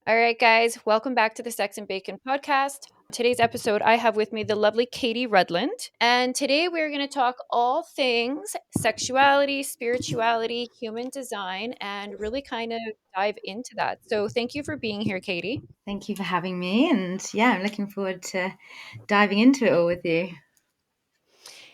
All right, guys, welcome back to the Sex and Bacon podcast. Today's episode, I have with me the lovely Katie Rudland. And today we're going to talk all things sexuality, spirituality, human design, and really kind of dive into that. So thank you for being here, Katie. Thank you for having me. And yeah, I'm looking forward to diving into it all with you.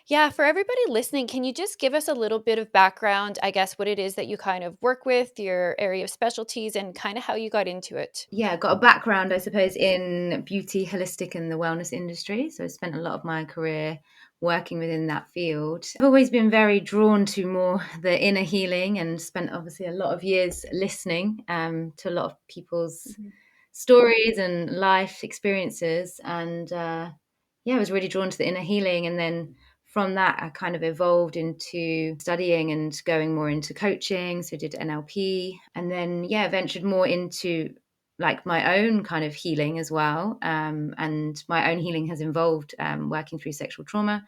Yeah, for everybody listening, can you just give us a little bit of background, I guess, what it is that you kind of work with, your area of specialties, and kind of how you got into it? Yeah, I've got a background, I suppose, in beauty, holistic, and the wellness industry. So I spent a lot of my career working within that field. I've always been very drawn to more the inner healing and spent obviously a lot of years listening to a lot of people's Mhm. stories and life experiences. And yeah, I was really drawn to the inner healing. And then from that, I kind of evolved into studying and going more into coaching. So I did NLP and then, yeah, ventured more into like my own kind of healing as well. And my own healing has involved working through sexual trauma.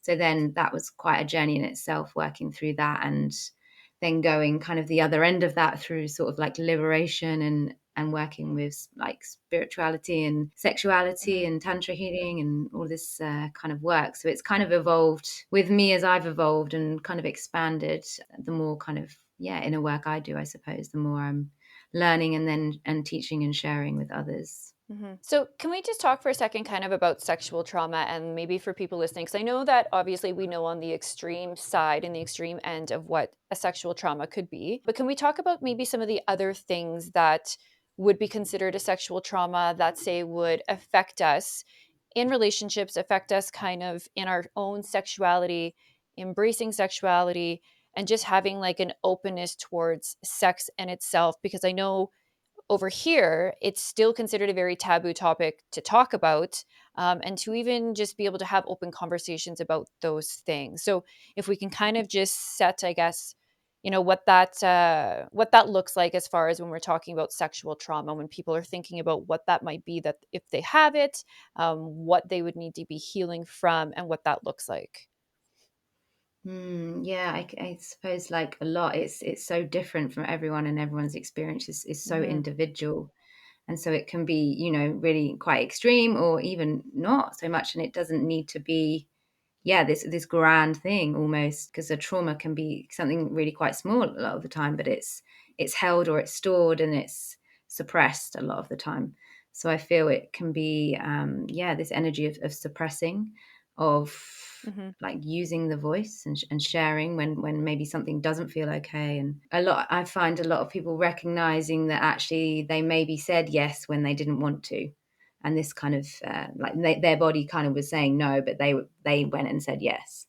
So then that was quite a journey in itself, working through that and then going kind of the other end of that through sort of like liberation and working with like spirituality and sexuality Mhm. and tantra healing and all this kind of work. So it's kind of evolved with me as I've evolved and kind of expanded. The more kind of inner work I do, I suppose, the more I'm learning and teaching and sharing with others. So, can we just talk for a second kind of about sexual trauma and maybe for people listening? Because I know that obviously we know on the extreme side and the extreme end of what a sexual trauma could be. But can we talk about maybe some of the other things that would be considered a sexual trauma that, say, would affect us in relationships, affect us kind of in our own sexuality, embracing sexuality, and just having like an openness towards sex and itself? Because I know over here, it's still considered a very taboo topic to talk about, and to even just be able to have open conversations about those things. So, if we can kind of just set, I guess, what that looks like as far as when we're talking about sexual trauma, when people are thinking about what that might be, that if they have it, what they would need to be healing from, and what that looks like. Yeah, I suppose like a lot, it's so different from everyone, and everyone's experience is so Hmm. individual, and so it can be really quite extreme or even not so much, and it doesn't need to be this grand thing almost, because a trauma can be something really quite small a lot of the time, but it's held or it's stored and it's suppressed a lot of the time. So I feel it can be this energy of suppressing, of Hmm. like using the voice and sharing when maybe something doesn't feel okay. And I find a lot of people recognizing that actually they maybe said yes when they didn't want to, and this kind of their body kind of was saying no, but they went and said yes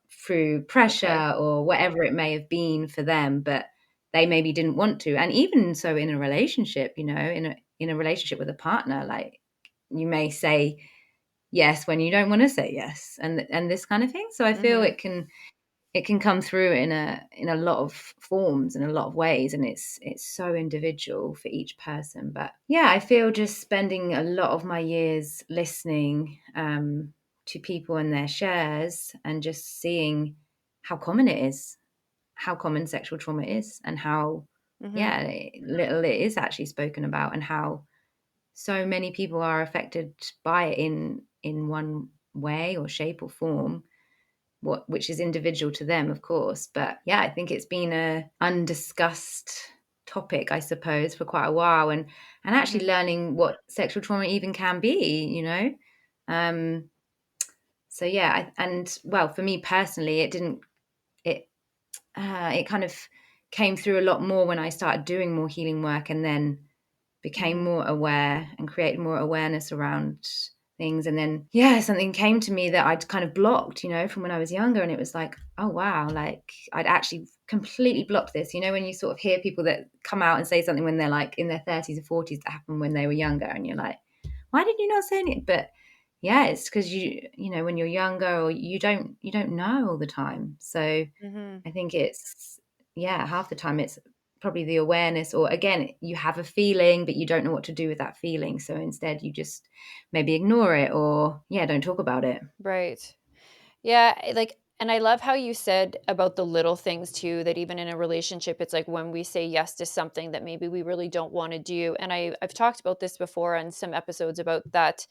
through Okay. pressure or whatever it may have been for them, but they maybe didn't want to. And even so in a relationship, in a relationship with a partner, like you may say yes when you don't want to say yes, and this kind of thing. So I feel Hmm. it can come through in a lot of forms, in a lot of ways, and it's so individual for each person. But yeah, I feel just spending a lot of my years listening to people and their shares, and just seeing how common it is, how common sexual trauma is, and how Hmm. little it is actually spoken about, and how so many people are affected by it in one way or shape or form, which is individual to them, of course. But yeah, I think it's been a undiscussed topic, I suppose, for quite a while, and actually Hmm. learning what sexual trauma even can be. Um, so yeah, and well, for me personally, it it kind of came through a lot more when I started doing more healing work, and then became Hmm. more aware and created more awareness around things. And then, yeah, something came to me that I'd kind of blocked, from when I was younger. And it was like, oh, wow, like I'd actually completely blocked this. When you sort of hear people that come out and say something when they're like in their 30s or 40s that happened when they were younger. And you're like, why did you not say anything? But yeah, it's because when you're younger, or you don't know all the time. So Hmm. I think it's, yeah, half the time it's probably the awareness, or again, you have a feeling, but you don't know what to do with that feeling. So instead, you just maybe ignore it, or, yeah, don't talk about it. Right. Yeah, like And I love how you said about the little things too, that even in a relationship, it's like when we say yes to something that maybe we really don't want to do. And I've talked about this before on some episodes about that.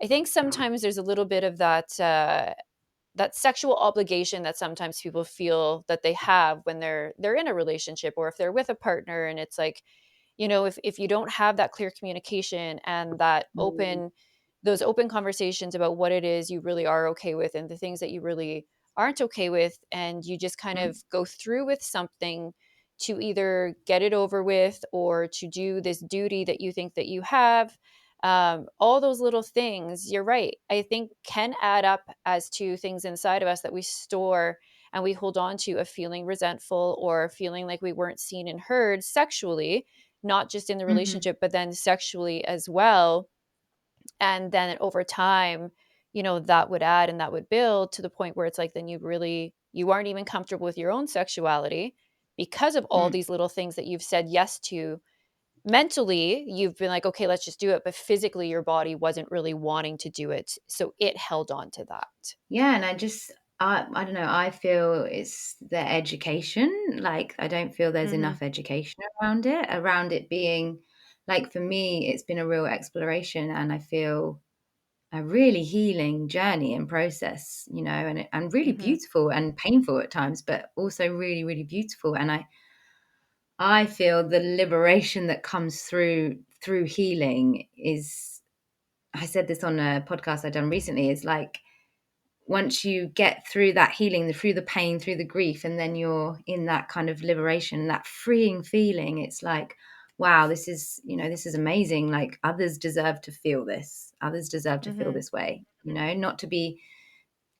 I think sometimes there's a little bit of that sexual obligation that sometimes people feel that they have when they're in a relationship, or if they're with a partner, and it's like, if you don't have that clear communication and that Mm, those open conversations about what it is you really are okay with and the things that you really aren't okay with, and you just kind of mm, go through with something to either get it over with or to do this duty that you think that you have, all those little things, you're right, I think can add up as to things inside of us that we store and we hold on to, of feeling resentful or feeling like we weren't seen and heard sexually, not just in the mhm, relationship, but then sexually as well. And then over time, that would add and that would build to the point where it's like, then you aren't even comfortable with your own sexuality because of all mm. these little things that you've said yes to. Mentally, you've been like, okay, let's just do it. But physically, your body wasn't really wanting to do it. So it held on to that. Yeah, and I don't know, I feel it's the education, like, I don't feel there's Hmm. enough education around it being like, for me, it's been a real exploration, and I feel a really healing journey and process, and really Hmm. beautiful and painful at times, but also really, really beautiful, and I feel the liberation that comes through healing is I said this on a podcast I've done recently, is like once you get through that healing, through the pain, through the grief, and then you're in that kind of liberation, that freeing feeling, it's like, wow, this is amazing. Like others deserve to feel this. Others deserve to feel Hmm. this way, not to be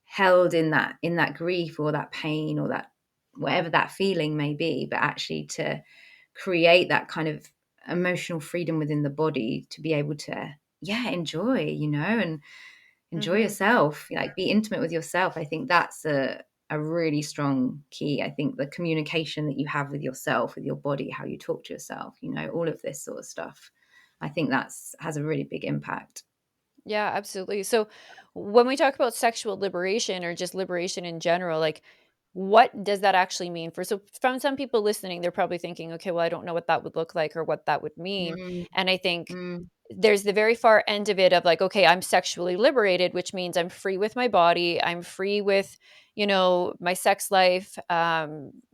held in that grief or that pain or that whatever that feeling may be, but actually to create that kind of emotional freedom within the body to be able to enjoy, and enjoy Hmm. yourself, like be intimate with yourself. I think that's a really strong key. I think the communication that you have with yourself, with your body, how you talk to yourself, all of this sort of stuff. I think that's has a really big impact. Yeah, absolutely. So when we talk about sexual liberation or just liberation in general, like what does that actually mean for, so from some people listening, they're probably thinking, okay, well, I don't know what that would look like or what that would mean. Mm, And I think mm, there's the very far end of it of like, okay, I'm sexually liberated, which means I'm free with my body, I'm free with, my sex life.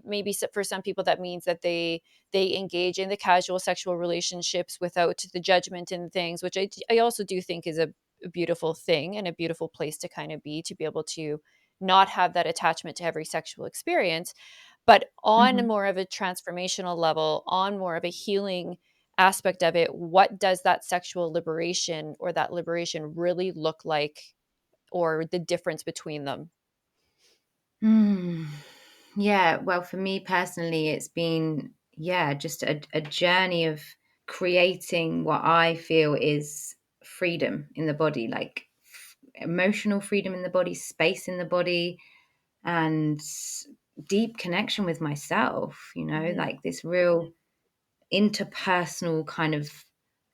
Maybe for some people that means that they engage in the casual sexual relationships without the judgment and things, which I also do think is a beautiful thing and a beautiful place to kind of be, to be able to not have that attachment to every sexual experience. But on mhm. more of a transformational level, on more of a healing aspect of it, what does that sexual liberation or that liberation really look like, or the difference between them? Mm. Yeah, well, for me personally, it's been, just a journey of creating what I feel is freedom in the body, like emotional freedom in the body, space in the body, and deep connection with myself, Mhm. like this real interpersonal kind of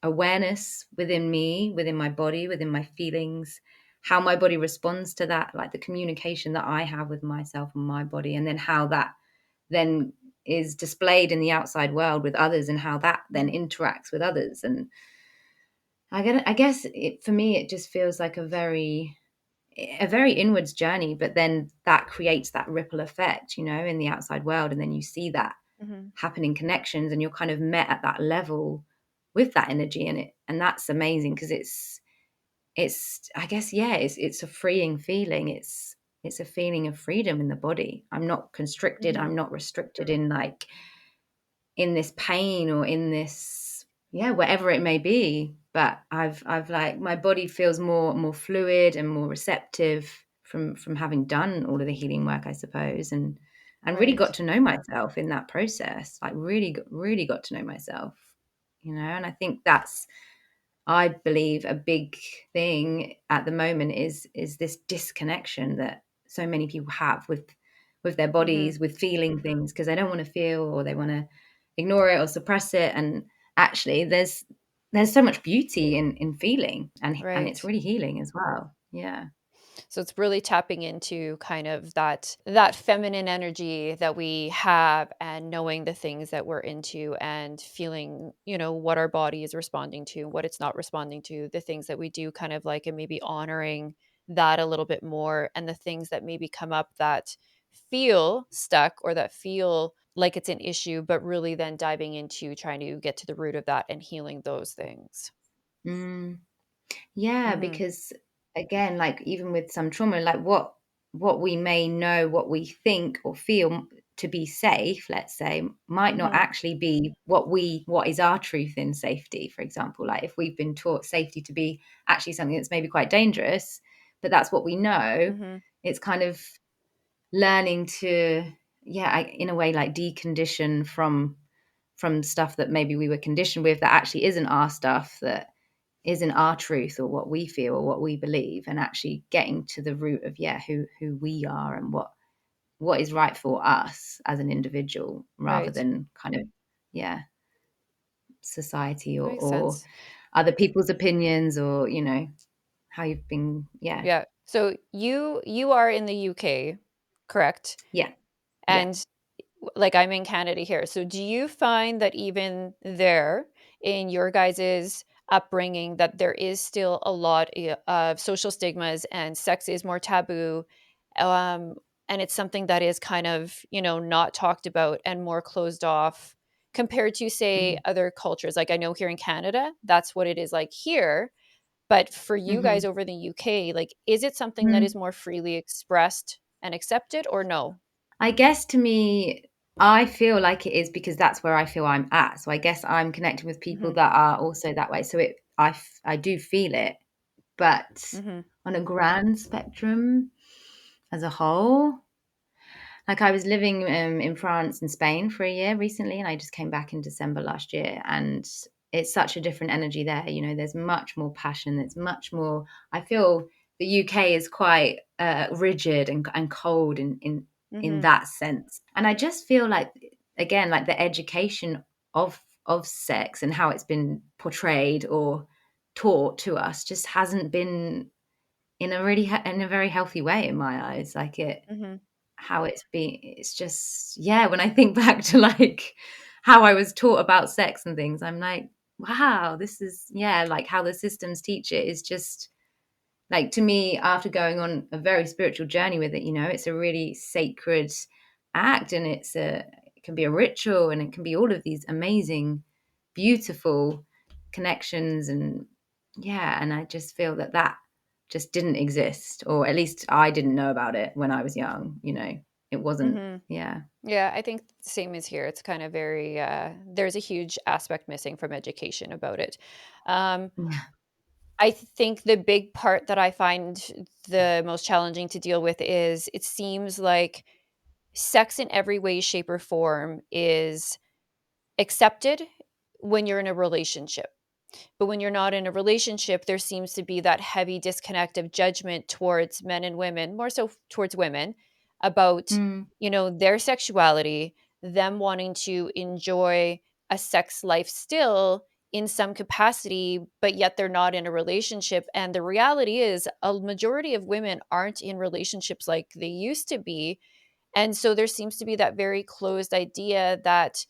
awareness within me, within my body, within my feelings, how my body responds to that, like the communication that I have with myself and my body, and then how that then is displayed in the outside world with others and how that then Mhm. interacts with others. And I guess for me, it just feels like a very inwards journey, but then that creates that ripple effect, in the outside world. And then you see that Mhm. happening connections and you're kind of met at that level with that energy in it. And that's amazing because it's I guess, it's a freeing feeling. It's a feeling of freedom in the body. I'm not constricted. Mhm. I'm not restricted in this pain or in this, whatever it may be. But I've like my body feels more fluid and more receptive from having done all of the healing work, I suppose, and really Right. got to know myself in that process. Like really got to know myself, and I think that's, I believe, a big thing at the moment is this disconnection that so many people have with their Mhm. bodies, with feeling things because they don't want to feel or they want to ignore it or suppress it. And actually, there's so much beauty in feeling, and it's Right. really healing as well. Yeah. So it's really tapping into kind of that feminine energy that we have, and knowing the things that we're into, and feeling, what our body is responding to, what it's not responding to, the things that we do kind of like, and maybe honoring that a little bit more, and the things that maybe come up that feel stuck or that feel like it's an issue, but really then diving into trying to get to the root of that and healing those things. Mm. Yeah, Mhm. because again, like even with some trauma, like what we may know, what we think or feel to be safe, let's say, might not Mhm. actually be what is our truth in safety. For example, like if we've been taught safety to be actually something that's maybe quite dangerous, but that's what we know, Mhm. it's kind of learning to, yeah, in a way, like decondition from stuff that maybe we were conditioned with that actually isn't our stuff, that isn't our truth or what we feel or what we believe, and actually getting to the root of, yeah, who we are and what is right for us as an individual, rather Right. than kind of, yeah, society That makes or sense. other people's opinions, or how you've been, yeah, Yeah. So you are in the UK, correct? yeah, yeah. And like I'm in Canada here. So do you find that even there in your guys's upbringing that there is still a lot of social stigmas, and sex is more taboo, um and it's something that is kind of, not talked about and more closed off compared to, say, Mhm. other cultures? Like I know here in Canada, that's what it is like here. But for you guys Mhm. over in the UK, like, is it something that is Mm. more freely expressed and accepted, or no? I guess to me, I feel like it is because that's where I feel I'm at. So I guess I'm connecting with people Mhm. that are also that way. So I do feel it, but Mhm. on a grand spectrum as a whole, like I was living in France and Spain for a year recently, and I just came back in December last year, and it's such a different energy there. There's much more passion. There's much more. I feel the UK is quite rigid and cold in Mhm. that sense, and I just feel like, again, like the education of sex and how it's been portrayed or taught to us just hasn't been in a very healthy way in my eyes. Like it Mhm. how it's just, yeah, when I think back to like how I was taught about sex and things, I'm like, wow, this is, yeah, like how the systems teach it is just like, to me, after going on a very spiritual journey with it, it's a really sacred act, and it can be a ritual, and it can be all of these amazing, beautiful connections. And yeah, and I just feel that just didn't exist, or at least I didn't know about it when I was young. It wasn't, Mhm. yeah. Yeah, I think the same as here. It's kind of very there's a huge aspect missing from education about it. Um, I think the big part that I find the most challenging to deal with is it seems like sex in every way, shape, or form is accepted when you're in a relationship. But when you're not in a relationship, there seems to be that heavy disconnect of judgment towards men and women, more so towards women, about, Mm, their sexuality, them wanting to enjoy a sex life still in some capacity, but yet they're not in a relationship. And the reality is, a majority of women aren't in relationships like they used to be, and so there seems to be that very closed idea that,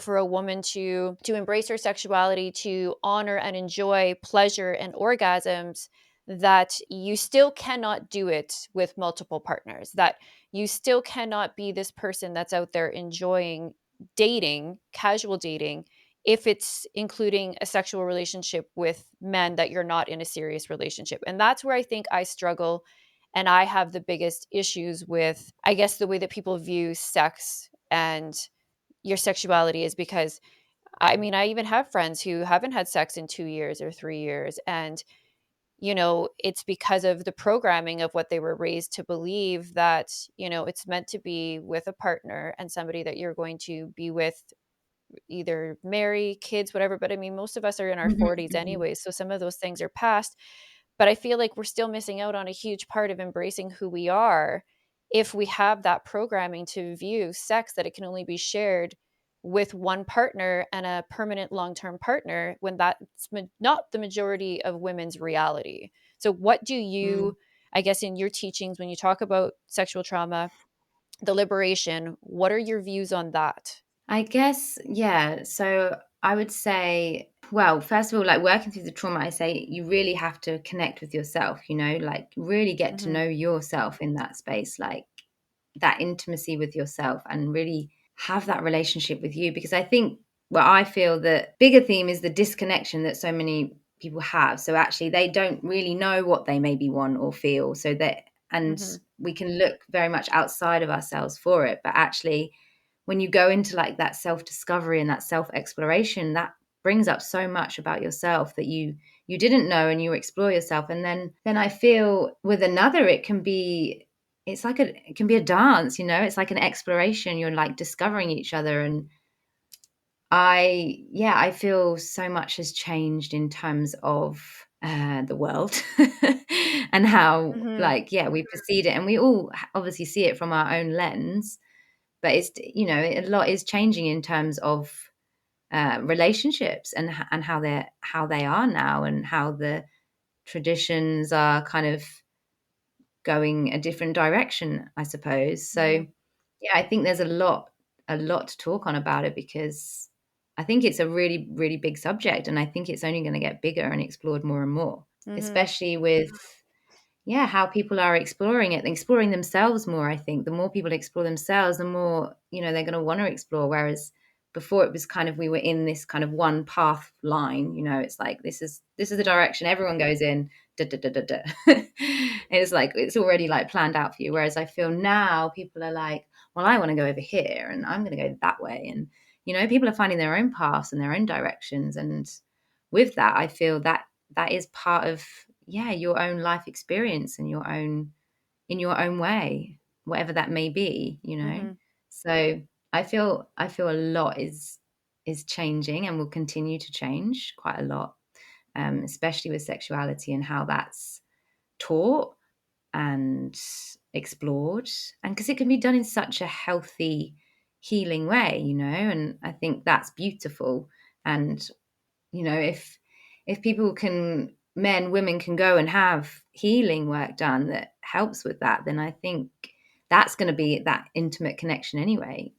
for a woman to embrace her sexuality, to honor and enjoy pleasure and orgasms, that you still cannot do it with multiple partners, that you still cannot be this person that's out there enjoying dating, casual dating, if it's including a sexual relationship with men that you're not in a serious relationship. And that's where I think I struggle, and I have the biggest issues with, I guess, the way that people view sex and your sexuality, is because, I mean, I even have friends who haven't had sex in 2 years or 3 years. And, it's because of the programming of what they were raised to believe, that, it's meant to be with a partner and somebody that you're going to be with, either marry, kids, whatever. But I mean, most of us are in our mhm, 40s mhm, anyways. So some of those things are past. But I feel like we're still missing out on a huge part of embracing who we are, if we have that programming to view sex that it can only be shared with one partner and a permanent long-term partner, when that's not the majority of women's reality. So what do mm. you I guess in your teachings, when you talk about sexual trauma, the liberation, what are your views on that? I guess, yeah. So I would say, well, first of all, like working through the trauma, I say you really have to connect with yourself, like really get to Mhm. know yourself in that space, like that intimacy with yourself and really have that relationship with you. Because I think, well, I feel that bigger theme is the disconnection that so many people have. So actually, they don't really know what they maybe want or feel. So that, and Mhm. we can look very much outside of ourselves for it. But actually, when you go into like that self discovery and that self exploration, that brings up so much about yourself that you didn't know, and you explore yourself. And then I feel with another, it can be a dance, it's like an exploration. You're like discovering each other. And I feel so much has changed in terms of the world and how, Mhm. like, yeah, we perceive it, and we all obviously see it from our own lens. But it's, a lot is changing in terms of relationships, and how they are now, and how the traditions are kind of going a different direction, I suppose. Mhm. So yeah, I think there's a lot to talk on about it, because I think it's a really, really big subject, and I think it's only going to get bigger and explored more and more, Mhm. especially with, yeah, how people are exploring it, exploring themselves more. I think the more people explore themselves, the more, they're going to want to explore. Whereas before, it was kind of, we were in this kind of one path line. It's like, this is the Mhm. direction everyone goes in. Da, da, da, da, da. And it's like it's already like planned out for you. Whereas I feel now people are like, well, I want to go over here, and I'm going to go that way. And people are finding their own paths and their own directions. And with that, I feel that that is part of, yeah, your own life experience, and your own, in your own way, whatever that may be. Mhm. So I feel a lot is changing, and will continue to change quite a lot, especially with sexuality and how that's taught and explored, and because it can be done in such a healthy, healing way. And I think that's beautiful. And if people can, men, women can go and have healing work done that helps with that, then I think that's going to be that intimate connection anyway.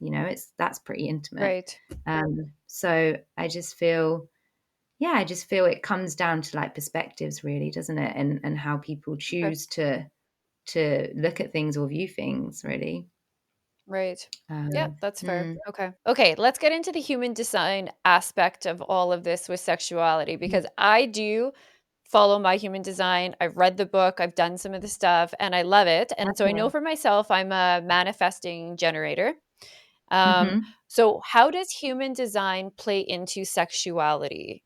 That's pretty intimate. Right. So I just feel it comes down to like perspectives, really, doesn't it? And how people Okay. choose to look at things or view things, really. Right. Yeah, um, that's fair. mm, Okay. Okay, let's get into the human design aspect of all of this with sexuality, because I do follow my human design. I've read the book, I've done some of the stuff, and I love it. And so I know okay. for myself, I'm a manifesting generator. Um, Hmm. so how does human design play into sexuality?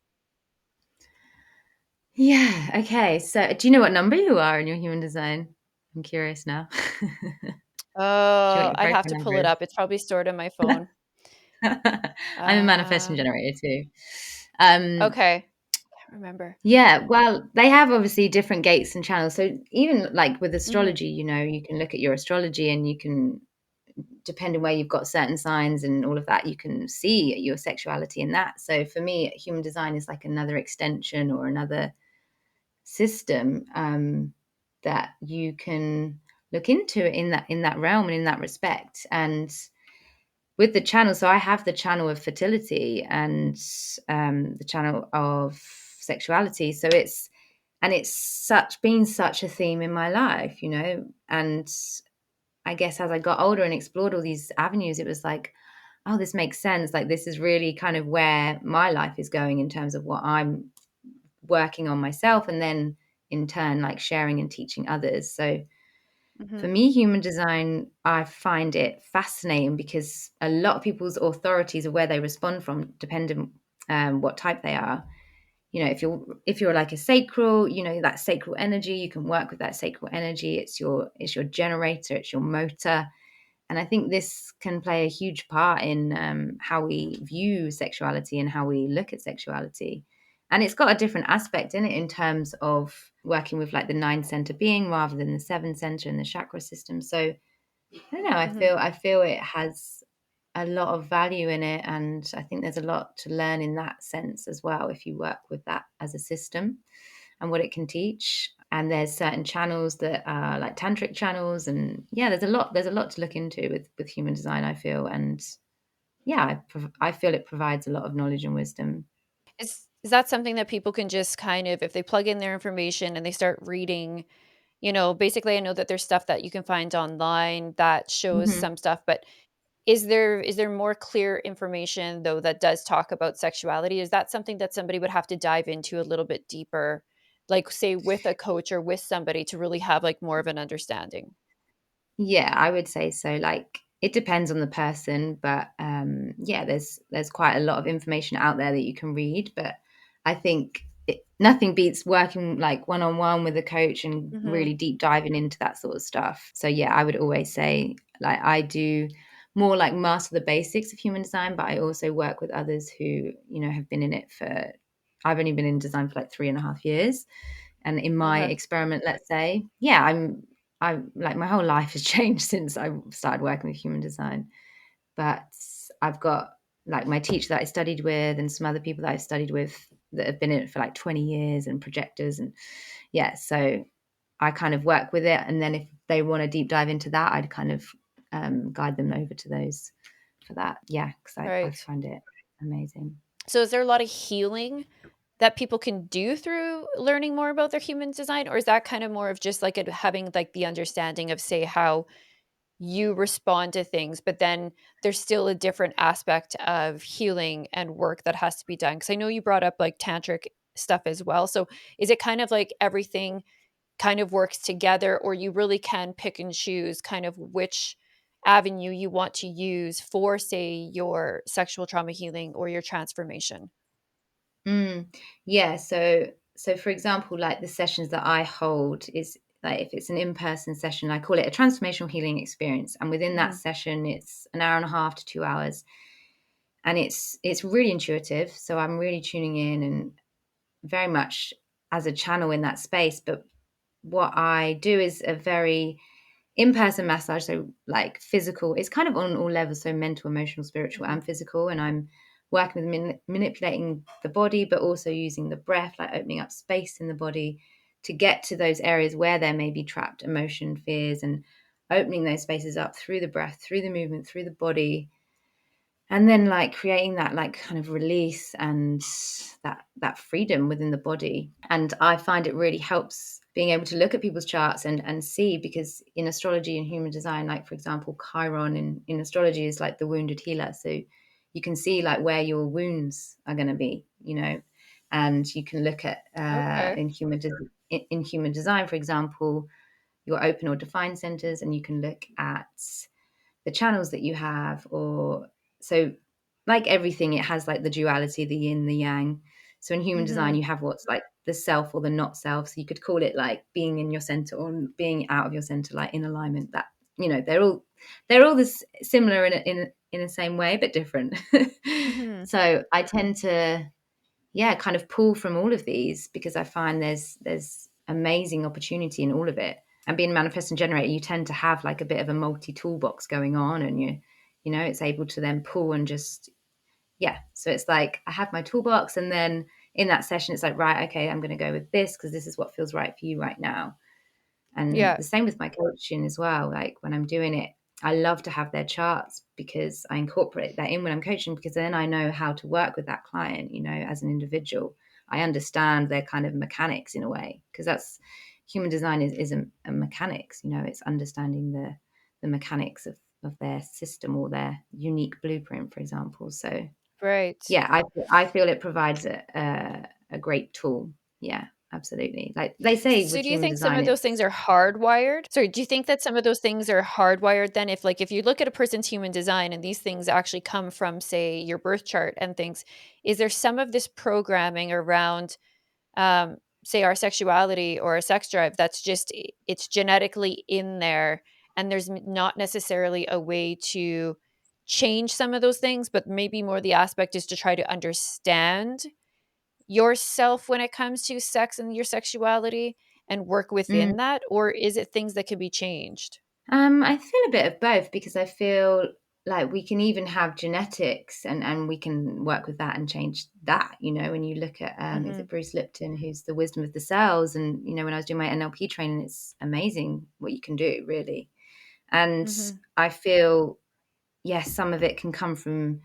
Yeah. Okay. So, do you know what number you are in your human design? I'm curious now. Do you know what Oh, your I'd have profile to number pull it is? up. It's probably stored on my phone. I'm a manifesting Uh, generator too. Um, okay. Can't remember. yeah. Well, they have obviously different gates and channels. So even like with Mhm. astrology, you can look at your astrology, and you can, depending where you've got certain signs and all of that, you can see your sexuality in that. So for me, human design is like another extension or another system, that you can look into in that realm and in that respect. And with the channel, so I have the channel of fertility, and the channel of sexuality. So it's such a theme in my life. And I guess as I got older and explored all these avenues, it was like, oh, this makes sense. Like, this is really kind of where my life is going in terms of what I'm working on myself, and then in turn, like sharing and teaching others. So for Mhm. me, human design, I find it fascinating, because a lot of people's authorities are where they respond from, depending what type they are. If you're like a sacral, that sacral energy, you can work with that sacral energy. It's your generator, it's your motor. And I think this can play a huge part in how we view sexuality and how we look at sexuality. And it's got a different aspect in it in terms of working with like the nine center being rather than the seven center and the chakra system. So I don't know. I Mhm. feel I feel it has a lot of value in it, and I think there's a lot to learn in that sense as well if you work with that as a system and what it can teach. And there's certain channels that are like tantric channels, and yeah, there's a lot to look into with human design, I feel. And yeah, I feel it provides a lot of knowledge and wisdom. Is that something that people can just kind of, if they plug in their information and they start reading, basically I know that there's stuff that you can find online that shows Hmm. some stuff, but is there more clear information though that does talk about sexuality? Is that something that somebody would have to dive into a little bit deeper, like say with a coach or with somebody to really have like more of an understanding? Yeah, I would say so. Like it depends on the person, but yeah, there's quite a lot of information out there that you can read. But I think nothing beats working like one on one with a coach and Mhm. really deep diving into that sort of stuff. So yeah, I would always say like I do more like master the basics of human design, but I also work with others who have been in it for. I've only been in design for like 3.5 years, and in my Uh-huh. experiment, let's say, yeah, I like my whole life has changed since I started working with human design. But I've got like my teacher that I studied with and some other people that I've studied with that have been in it for like 20 years, and projectors. And yeah, so I kind of work with it. And then if they want to deep dive into that, I'd kind of guide them over to those for that. Yeah, because I Right. find it amazing. So is there a lot of healing that people can do through learning more about their human design, or is that kind of more of just like having like the understanding of say how you respond to things, but then there's still a different aspect of healing and work that has to be done? Because I know you brought up like tantric stuff as well. So is it kind of like everything kind of works together, or you really can pick and choose kind of which avenue you want to use for, say, your sexual trauma healing or your transformation? Mm, yeah. So for example, like the sessions that I hold is like if it's an in-person session, I call it a transformational healing experience. And within that Hmm. session, it's an hour and a half to 2 hours. And it's really intuitive. So I'm really tuning in and very much as a channel in that space. But what I do is a very in-person massage, so like physical, it's kind of on all levels, so mental, emotional, spiritual, Hmm. and physical. And I'm working with manipulating the body, but also using the breath, like opening up space in the body to get to those areas where there may be trapped emotion, fears, and opening those spaces up through the breath, through the movement, through the body, and then like creating that like kind of release and that freedom within the body. And I find it really helps being able to look at people's charts and see, because in astrology and human design, like for example chiron in astrology is like the wounded healer. So you can see like where your wounds are going to be, and you can look at Okay. in human design, for example, your open or defined centers, and you can look at the channels that you have. Or so like everything, it has like the duality, the yin, the yang. So in human design Hmm. you have what's like the self or the not self. So you could call it like being in your center or being out of your center, like in alignment. That they're all this similar in the same way but different. Hmm. So I tend to, yeah, kind of pull from all of these because I find there's amazing opportunity in all of it. And being a manifesting generator, you tend to have like a bit of a multi toolbox going on, and it's able to then pull and just, yeah. So it's like I have my toolbox, and then in that session, it's like, right, okay, I'm going to go with this because this is what feels right for you right now. And Yeah. the same with my coaching as well. Like when I'm doing it, I love to have their charts because I incorporate that in when I'm coaching, because then I know how to work with that client, as an individual. I understand their kind of mechanics in a way, because that's human design is a mechanics, it's understanding the mechanics of their system or their unique blueprint, for example. So Right. yeah, I feel it provides a great tool. Yeah, absolutely. Like they say So with do you human think some design, of those it's things are hardwired? Sorry, do you think that some of those things are hardwired then, if like if you look at a person's human design and these things actually come from say your birth chart and things, is there some of this programming around say our sexuality or a sex drive that's just it's genetically in there, and there's not necessarily a way to change some of those things, but maybe more the aspect is to try to understand yourself when it comes to sex and your sexuality and work mm, within that, or is it things that can be changed? I feel a bit of both, because I feel like we can even have genetics, and we can work with that and change that. When you look at is Mhm. it Bruce Lipton, who's the wisdom of the cells, and when I was doing my NLP training, it's amazing what you can do, really. And Mhm. I feel, yes, some of it can come from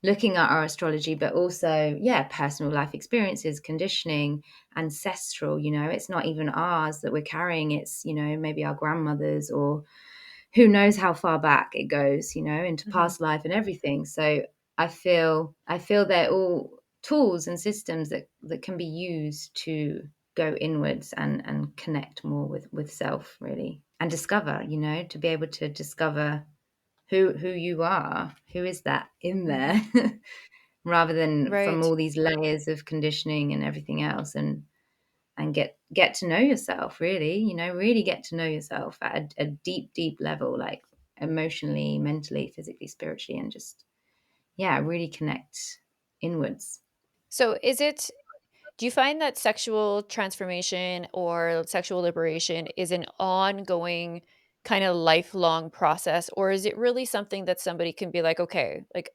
looking at our astrology, but also, yeah, personal life experiences, conditioning, ancestral. It's not even ours that we're carrying, it's maybe our grandmothers, or who knows how far back it goes, into Mhm. past life and everything. So I feel they're all tools and systems that can be used to go inwards and connect more with self, really, and discover, to be able to discover who you are, who is that in there, Mhm. rather than from Right. all these layers of conditioning and everything else, and get to know yourself, really, really get to know yourself at a deep, deep level, like emotionally, mentally, physically, spiritually, and just, yeah, really connect inwards. So do you find that sexual transformation or sexual liberation is an ongoing kind of lifelong process, or is it really something that somebody can be like, okay, like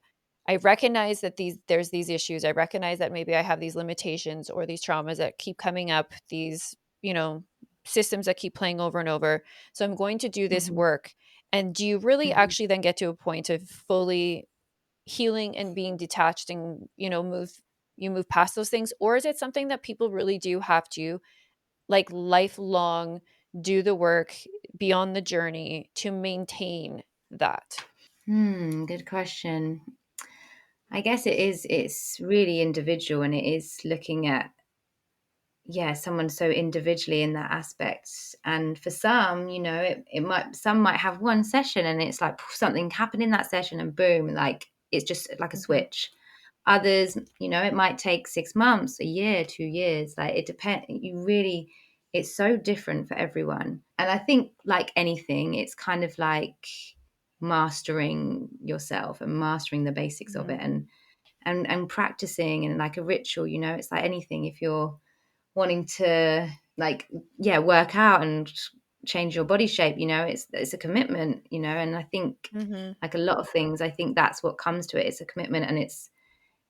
I recognize that there's these issues. I recognize that maybe I have these limitations or these traumas that keep coming up, these, systems that keep playing over and over. So I'm going to do this Mhm, work. And do you really mhm. actually then get to a point of fully healing and being detached and move past those things, or is it something that people really do have to like lifelong do the work, be on the journey to maintain that? Good question. I guess it's really individual, and it is looking at, yeah, someone so individually in that aspect. And for some, some might have one session, and it's like something happened in that session, and boom, like it's just like a Mhm. switch. Others, it might take 6 months, a year, 2 years. Like it depends. It's so different for everyone. And I think, like anything, it's kind of like mastering yourself and mastering the basics of it, Mhm. and practicing, and like a ritual. It's like anything. If you're wanting to, like, yeah, work out and change your body shape, it's a commitment, and I think, Mhm. like a lot of things, I think that's what comes to it. It's a commitment, and it's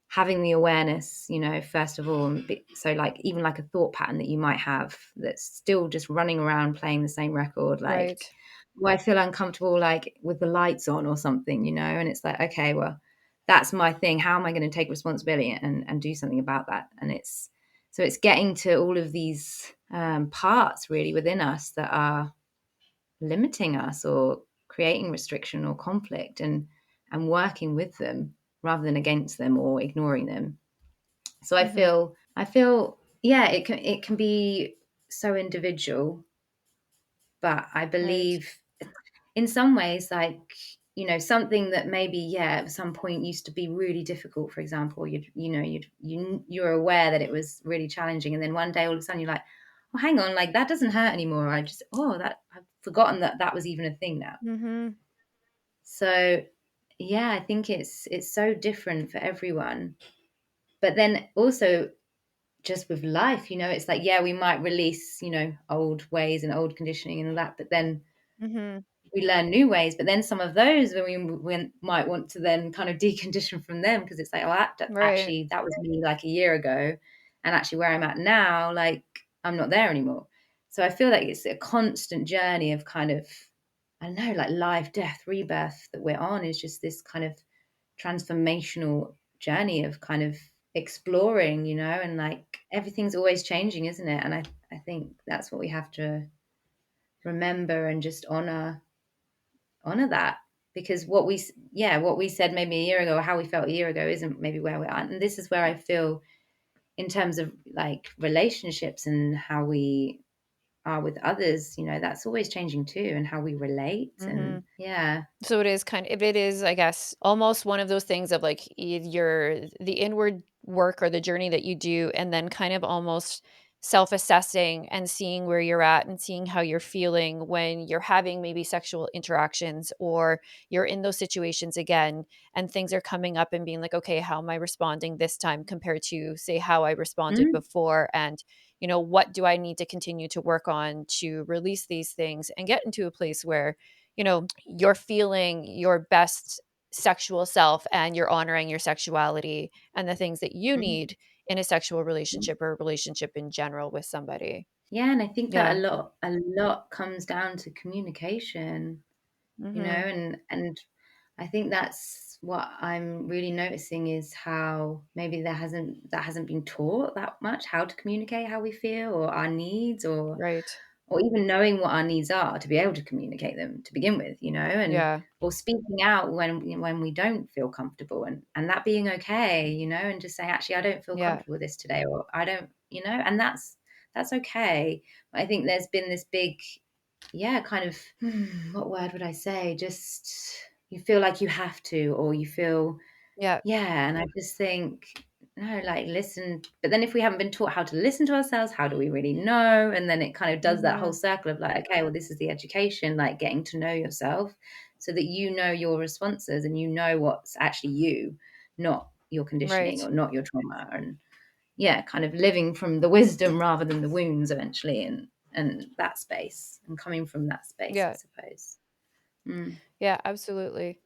having the awareness, first of all. So, like, even like a thought pattern that you might have that's still just running around playing the same record, like, Right. well, I feel uncomfortable, like with the lights on or something, and it's like, okay, well, that's my thing. How am I going to take responsibility and do something about that? And it's getting to all of these parts, really, within us that are limiting us or creating restriction or conflict, and working with them rather than against them or ignoring them. So I Mhm. feel I feel yeah, it can be so individual, but I Right. believe in some ways, like, something that maybe, yeah, at some point used to be really difficult. For example, you're aware that it was really challenging, and then one day all of a sudden you're like, oh, hang on, like that doesn't hurt anymore. That I've forgotten that was even a thing now. Mhm. So, yeah, I think it's so different for everyone. But then also, just with life, it's like, yeah, we might release, old ways and old conditioning and all that, but then Mhm. we learn new ways. But then some of those, we might want to then kind of decondition from them, because it's like, oh, Right. actually, that was me like a year ago, and actually where I'm at now, like, I'm not there anymore. So I feel like it's a constant journey of kind of, I don't know, like life, death, rebirth that we're on, is just this kind of transformational journey of kind of exploring, and like everything's always changing, isn't it? And I think that's what we have to remember, and just honor that, because what we said maybe a year ago, or how we felt a year ago, isn't maybe where we are. And this is where I feel, in terms of like relationships and how we are with others, that's always changing too, and how we relate. And Mhm. yeah. So it is kind of, it is, I guess, almost one of those things of like the inward work or the journey that you do, and then kind of almost self-assessing and seeing where you're at and seeing how you're feeling when you're having maybe sexual interactions, or you're in those situations again and things are coming up, and being like, okay, how am I responding this time compared to, say, how I responded Mm, before? And what do I need to continue to work on to release these things and get into a place where you're feeling your best sexual self and you're honoring your sexuality and the things that you Mhm. need in a sexual relationship or a relationship in general with somebody. Yeah, and I think that Yeah. a lot comes down to communication, Mhm. and I think that's what I'm really noticing is how maybe that hasn't been taught that much, how to communicate how we feel or our needs, Right. or even knowing what our needs are to be able to communicate them to begin with, and Yeah. or speaking out when we don't feel comfortable, and that being okay, and just saying, actually, I don't feel Yeah. comfortable with this today, or I don't, and that's okay. But I think there's been this big, yeah, kind of, what word would I say? Just you feel like you have to, or you feel, Yeah. yeah, and I just think, no, like, listen. But then if we haven't been taught how to listen to ourselves, how do we really know? And then it kind of does that whole Mhm. circle of like, okay, well, this is the education, like getting to know yourself so that you know your responses and you know what's actually you, not your conditioning Right. or not your trauma. And yeah, kind of living from the wisdom rather than the wounds eventually, and that space and coming from that space, I Yeah. suppose. Mm. Yeah, absolutely.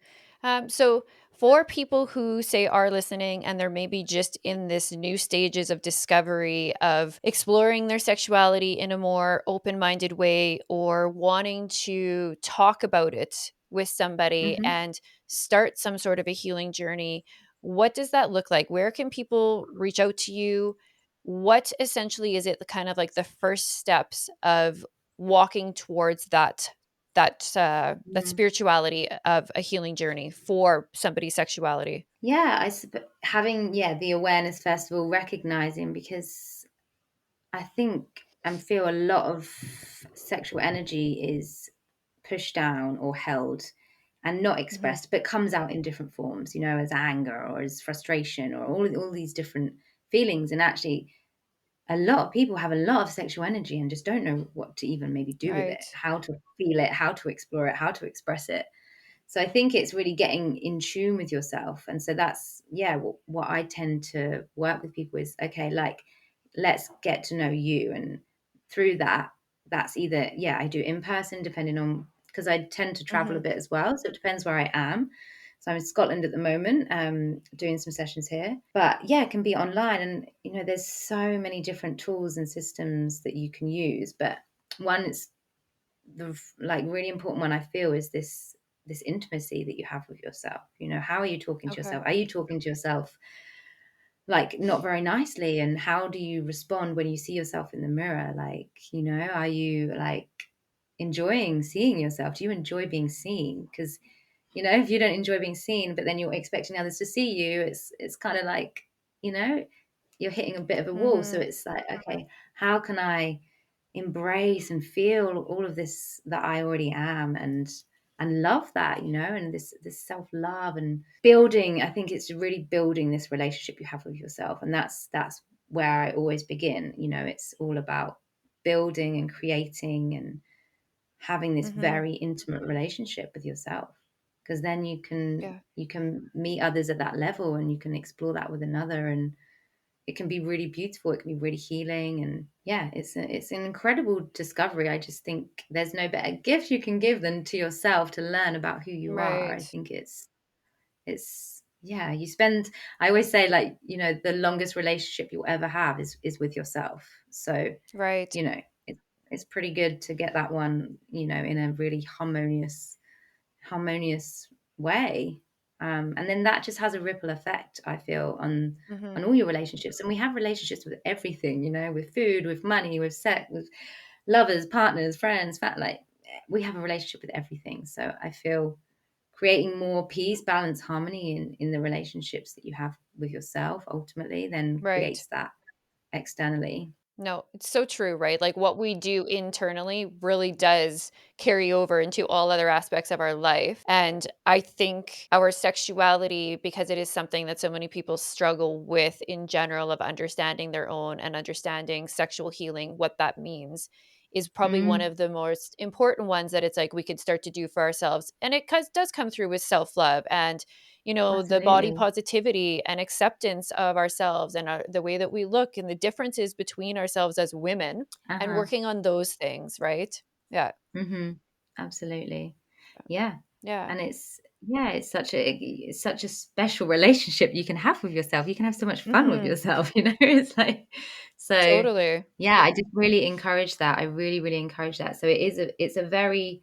So for people who say are listening and they're maybe just in this new stages of discovery of exploring their sexuality in a more open-minded way or wanting to talk about it with somebody Hmm. and start some sort of a healing journey, what does that look like? Where can people reach out to you? What essentially is it the kind of like the first steps of walking towards that spirituality of a healing journey for somebody's sexuality. Yeah, having, yeah, the awareness first of all, recognizing, because I think and feel a lot of sexual energy is pushed down or held and not Mhm. expressed, but comes out in different forms, as anger or as frustration or all these different feelings. And actually, a lot of people have a lot of sexual energy and just don't know what to even maybe do with it, Right. how to feel it, how to explore it, how to express it. So I think it's really getting in tune with yourself. And so that's, yeah, what I tend to work with people is, okay, like, let's get to know you. And through that, that's either, yeah, I do in person, depending on, because I tend to travel a Mhm. bit as well. So it depends where I am. So I'm in Scotland at the moment, doing some sessions here. But yeah, it can be online. And, there's so many different tools and systems that you can use. But one is like really important one, I feel, is this intimacy that you have with yourself. How are you talking to yourself? Okay. Are you talking to yourself like not very nicely? And how do you respond when you see yourself in the mirror? Like, are you like enjoying seeing yourself? Do you enjoy being seen? Because if you don't enjoy being seen, but then you're expecting others to see you, it's kind of like, you know you're hitting a bit of a wall. So Mhm. it's like, okay, how can I embrace and feel all of this that I already am, and love that, and this self-love and building. I think it's really building this relationship you have with yourself. And that's where I always begin. It's all about building and creating and having this Mhm. very intimate relationship with yourself, because then Yeah. you can meet others at that level and you can explore that with another, and it can be really beautiful, it can be really healing. And yeah, it's an incredible discovery. I just think there's no better gift you can give than to yourself, to learn about who you are. I Right. think it's yeah, you spend, I always say, like, the longest relationship you'll ever have is with yourself. So Right. it's pretty good to get that one, in a really harmonious way. And then that just has a ripple effect, I feel, on Mhm. all your relationships. And we have relationships with everything, with food, with money, with sex, with lovers, partners, friends, like, we have a relationship with everything. So I feel creating more peace, balance, harmony in the relationships that you have with yourself ultimately then Right. creates that externally. No, it's so true, right? Like what we do internally really does carry over into all other aspects of our life. And I think our sexuality, because it is something that so many people struggle with in general, of understanding their own and understanding sexual healing, what that means, is probably one Mm, of the most important ones that it's like we could start to do for ourselves. And it does come through with self love and the body absolutely. positivity and acceptance of ourselves and the way that we look and the differences between ourselves as women and Uh-huh. working on those things, right? Yeah. Hmm. Absolutely. Yeah. Yeah. And it's, yeah, it's such a special relationship you can have with yourself. You can have so much fun with Mhm. yourself, you know? It's like so Totally. yeah, I just really encourage that. I really, really encourage that. So it's a very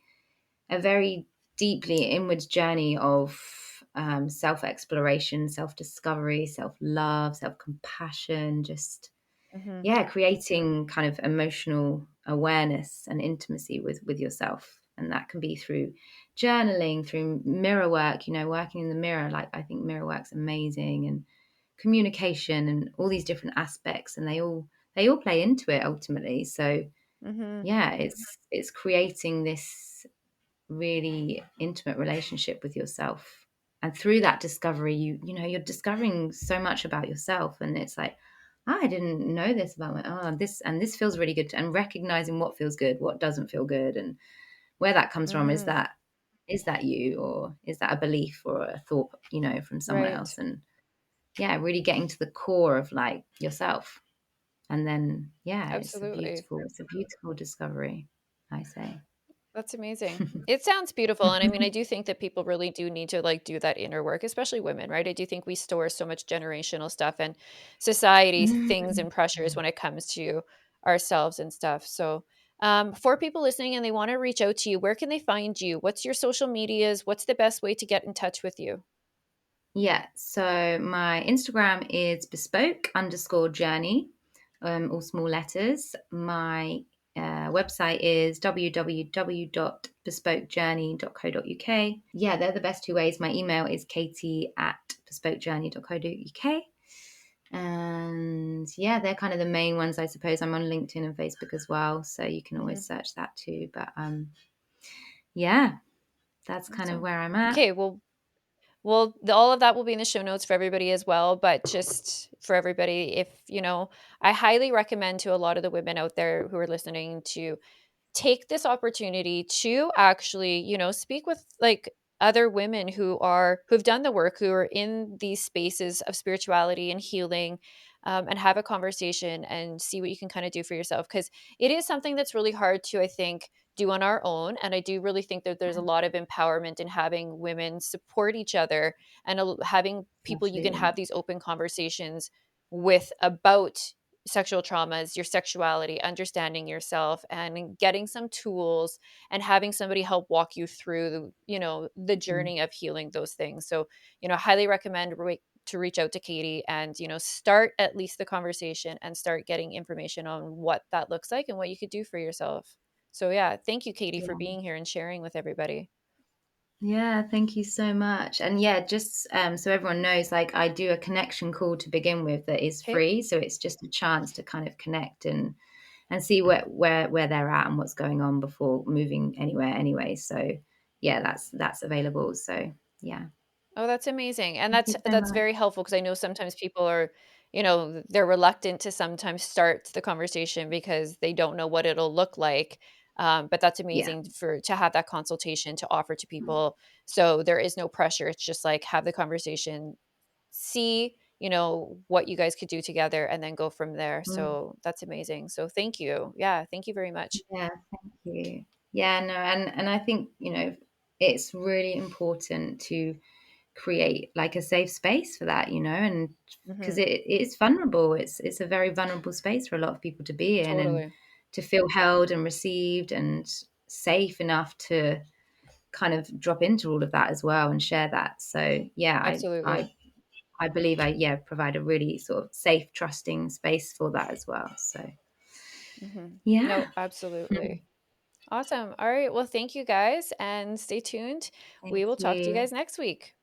deeply inwards journey of self-exploration, self-discovery, self-love, self-compassion, just Mhm. yeah, creating kind of emotional awareness and intimacy with yourself. And that can be through journaling, through mirror work, you know, working in the mirror. Like I think mirror work's amazing, and communication and all these different aspects, and they all play into it ultimately. So Mhm. yeah, it's creating this really intimate relationship with yourself. And through that discovery, you know, you're discovering so much about yourself. And it's like, "Ah, I didn't know this about my this and this feels really good." And recognizing what feels good, what doesn't feel good, and where that comes from. Mhm. Is that you, or is that a belief or a thought, you know, from someone Right. else? And yeah, really getting to the core of like yourself. And then yeah, Absolutely. it's a beautiful discovery, I say. That's amazing. It sounds beautiful, and I mean, I do think that people really do need to, like, do that inner work, especially women, right? I do think we store so much generational stuff and society things Mm. and pressures when it comes to ourselves and stuff. So, for people listening and they wanna reach out to you, where can they find you? What's your social medias? What's the best way to get in touch with you? Yeah, so my Instagram is bespoke underscore journey, all small letters. My website is www.bespokejourney.co.uk. Yeah, they're the best two ways. My email is katie@bespokejourney.co.uk. And yeah, they're kind of the main ones, I suppose. I'm on LinkedIn and Facebook as well, so you can always Mhm. search that too. But yeah, that's kind of Awesome. where I'm at. Okay, well, all of that will be in the show notes for everybody as well. But just for everybody, if I highly recommend to a lot of the women out there who are listening to take this opportunity to actually, speak with like other women who've done the work, who are in these spaces of spirituality and healing, and have a conversation and see what you can kind of do for yourself. Because it is something that's really hard to, I think, do on our own. And I do really think that there's a lot of empowerment in having women support each other and having people you can Absolutely. have these open conversations with about sexual traumas, your sexuality, understanding yourself, and getting some tools and having somebody help walk you through, the Mm. journey of healing those things. So, highly recommend to reach out to Katie and, start at least the conversation and start getting information on what that looks like and what you could do for yourself. So, yeah, thank you, Katie, for Yeah. being here and sharing with everybody. Yeah, thank you so much. And yeah, just so everyone knows, like I do a connection call to begin with that is Okay. free. So it's just a chance to kind of connect and see where they're at and what's going on before moving anywhere anyway. So yeah, that's available. So yeah. Oh, that's amazing, and Thank that's you so that's much. very helpful because I know sometimes people are, they're reluctant to sometimes start the conversation because they don't know what it'll look like, but that's Yeah. amazing to have that consultation to offer to people, so there is no pressure, it's just, like, have the conversation, see, what you guys could do together, and then go from there, Mm. so that's amazing, so thank you. Yeah, thank you very much. Yeah, thank you. Yeah, no, and I think, you know, it's really important to create like a safe space for that, you know, and because Mhm. it is vulnerable. It's a very vulnerable space for a lot of people to be in, and Totally. to feel held and received and safe enough to kind of drop into all of that as well and share that. So yeah, Absolutely. I believe I yeah provide a really sort of safe, trusting space for that as well. So Mhm. No, yeah. absolutely. Awesome. All right. Well, thank you guys and stay tuned. We Thank will talk to you you. guys next week.